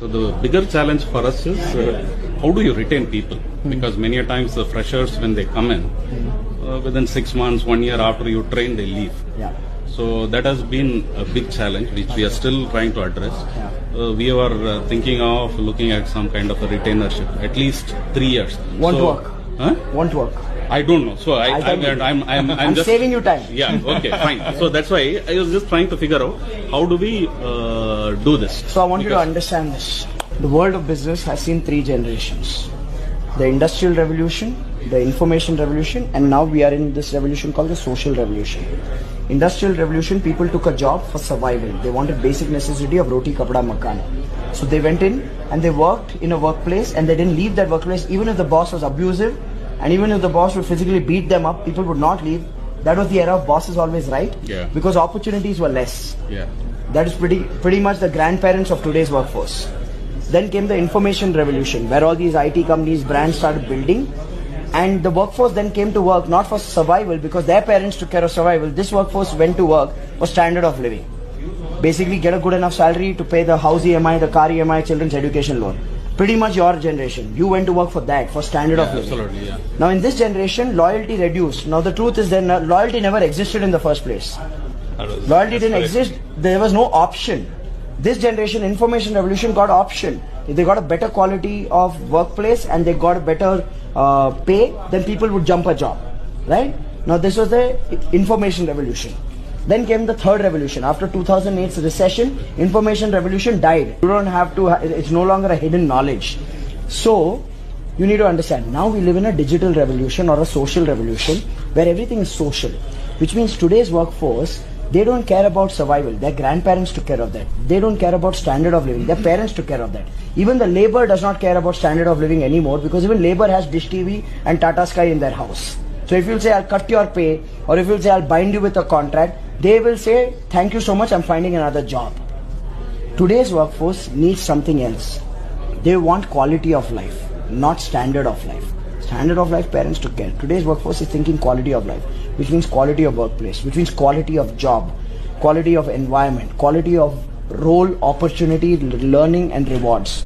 So the bigger challenge for us is how do you retain people? Because many a times the freshers, when they come in, within 6 months, 1 year after you train, they leave. Yeah. So that has been a big challenge which we are still trying to address. We are thinking of looking at some kind of a retainership, at least 3 years. Won't work. Huh? Won't work. I don't know. So I'm just saving you time. Yeah. Okay. Fine. So that's why I was just trying to figure out how do we do this. So I want you to understand this. The world of business has seen 3 generations: the industrial revolution, the information revolution, and now we are in this revolution called the social revolution. Industrial revolution, people took a job for survival. They wanted basic necessity of roti, kapda, makan. So they went in and they worked in a workplace, and they didn't leave that workplace even if the boss was abusive, and even if the boss would physically beat them up, people would not leave. That was the era of boss is always right. Yeah. Because opportunities were less. Yeah. That is pretty much the grandparents of today's workforce. Then came the information revolution, where all these IT companies, brands started building, and the workforce then came to work not for survival because their parents took care of survival. This workforce went to work for standard of living. Basically get a good enough salary to pay the house EMI, the car EMI, children's education loan. Pretty much your generation. You went to work for that, for standard of living. Absolutely, yeah. Now in this generation, loyalty reduced. Now the truth is that loyalty never existed in the first place. Loyalty didn't exist. There was no option. This generation, information revolution, got option. If they got a better quality of workplace and they got a better pay, then people would jump a job, right? Now this was the information revolution. Then came the third revolution. After 2008's recession, information revolution died. You don't have to, it's no longer a hidden knowledge. So, you need to understand, now we live in a digital revolution or a social revolution where everything is social. Which means today's workforce, they don't care about survival. Their grandparents took care of that. They don't care about standard of living. Their parents took care of that. Even the labor does not care about standard of living anymore because even labor has Dish TV and Tata Sky in their house. So if you'll say, I'll cut your pay, or if you'll say, I'll bind you with a contract, they will say, thank you so much, I'm finding another job. Today's workforce needs something else. They want quality of life, not standard of life. Standard of life, parents took care. Today's workforce is thinking quality of life, which means quality of workplace, which means quality of job, quality of environment, quality of role, opportunity, learning and rewards.